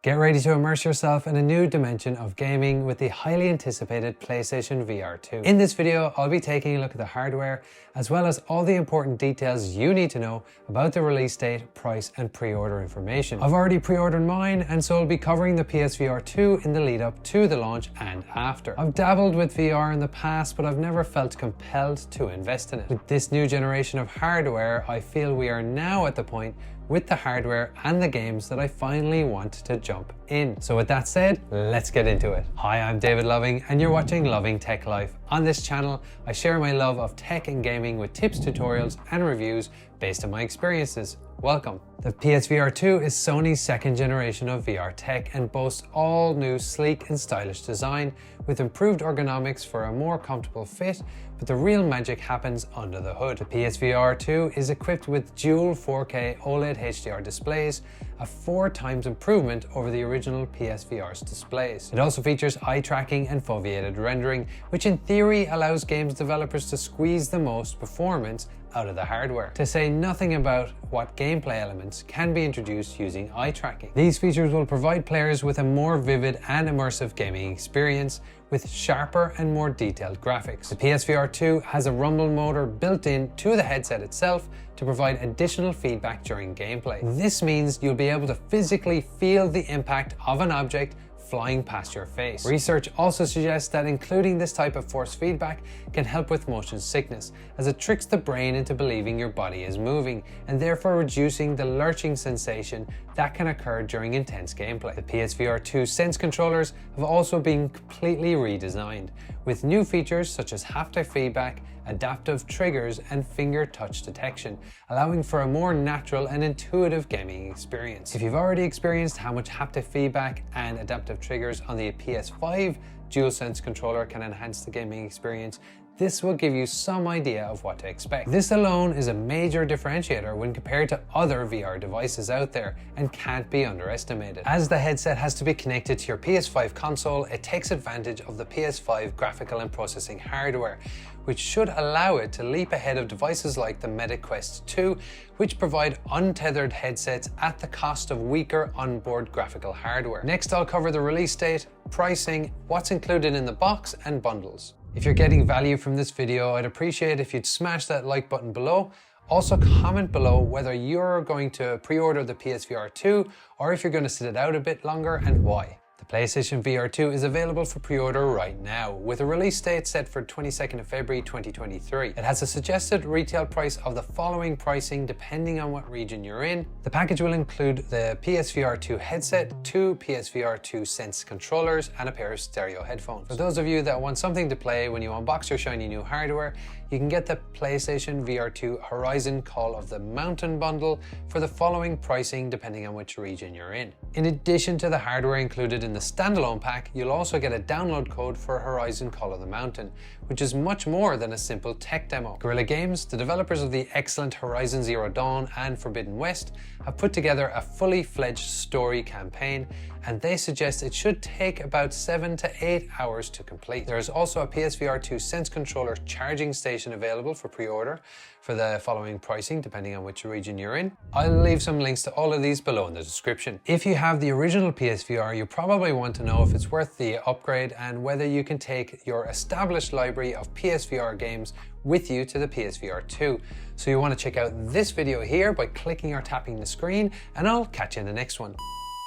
Get ready to immerse yourself in a new dimension of gaming with the highly anticipated PlayStation VR2. In this video, I'll be taking a look at the hardware, as well as all the important details you need to know about the release date, price, and pre-order information. I've already pre-ordered mine, and so I'll be covering the PSVR2 in the lead up to the launch and after. I've dabbled with VR in the past, but I've never felt compelled to invest in it. With this new generation of hardware, I feel we are now at the point with the hardware and the games that I finally want to jump in. So with that said, let's get into it. Hi, I'm David Loving and you're watching Loving Tech Life. On this channel, I share my love of tech and gaming with tips, tutorials, and reviews based on my experiences. Welcome. The PSVR2 is Sony's second generation of VR tech and boasts all new sleek and stylish design with improved ergonomics for a more comfortable fit, but the real magic happens under the hood. The PSVR2 is equipped with dual 4K OLED HDR displays, a 4 times improvement over the original PSVR's displays. It also features eye tracking and foveated rendering, which in theory allows games developers to squeeze the most performance out of the hardware, to say nothing about what gameplay elements can be introduced using eye tracking. These features will provide players with a more vivid and immersive gaming experience with sharper and more detailed graphics. The PSVR2 has a rumble motor built in to the headset itself to provide additional feedback during gameplay. This means you'll be able to physically feel the impact of an object flying past your face. Research also suggests that including this type of force feedback can help with motion sickness, as it tricks the brain into believing your body is moving, and therefore reducing the lurching sensation that can occur during intense gameplay. The PSVR2 Sense controllers have also been completely redesigned, with new features such as haptic feedback, adaptive triggers, and finger touch detection, allowing for a more natural and intuitive gaming experience. If you've already experienced how much haptic feedback and adaptive triggers on the PS5 DualSense controller can enhance the gaming experience, this will give you some idea of what to expect. This alone is a major differentiator when compared to other VR devices out there and can't be underestimated. As the headset has to be connected to your PS5 console, it takes advantage of the PS5 graphical and processing hardware, which should allow it to leap ahead of devices like the Meta Quest 2, which provide untethered headsets at the cost of weaker onboard graphical hardware. Next, I'll cover the release date, pricing, what's included in the box, and bundles. If you're getting value from this video, I'd appreciate if you'd smash that like button below. Also comment below whether you're going to pre-order the PSVR2 or if you're going to sit it out a bit longer and why. The PlayStation VR2 is available for pre-order right now, with a release date set for 22nd of February 2023. It has a suggested retail price of the following pricing depending on what region you're in. The package will include the PSVR2 headset, 2 PSVR2 Sense controllers, and a pair of stereo headphones. For those of you that want something to play when you unbox your shiny new hardware, you can get the PlayStation VR2 Horizon Call of the Mountain bundle for the following pricing depending on which region you're in. In addition to the hardware included in the standalone pack, you'll also get a download code for Horizon Call of the Mountain, which is much more than a simple tech demo. Guerrilla Games, the developers of the excellent Horizon Zero Dawn and Forbidden West, have put together a fully fledged story campaign, and they suggest it should take about 7 to 8 hours to complete. There is also a PSVR2 Sense controller charging station available for pre-order for the following pricing depending on which region you're in. I'll leave some links to all of these below in the description. If you have the original PSVR, you probably want to know if it's worth the upgrade and whether you can take your established library of PSVR games with you to the PSVR2. So you want to check out this video here by clicking or tapping the screen, and I'll catch you in the next one.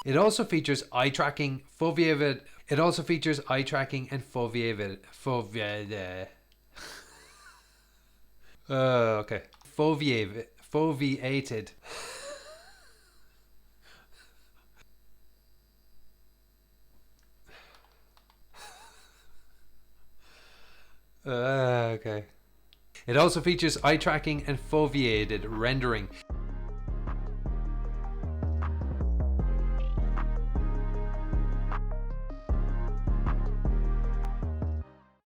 It also features eye tracking, foveated. It also features eye tracking and foveated. Okay. Foveated. Okay. It also features eye tracking and foveated rendering,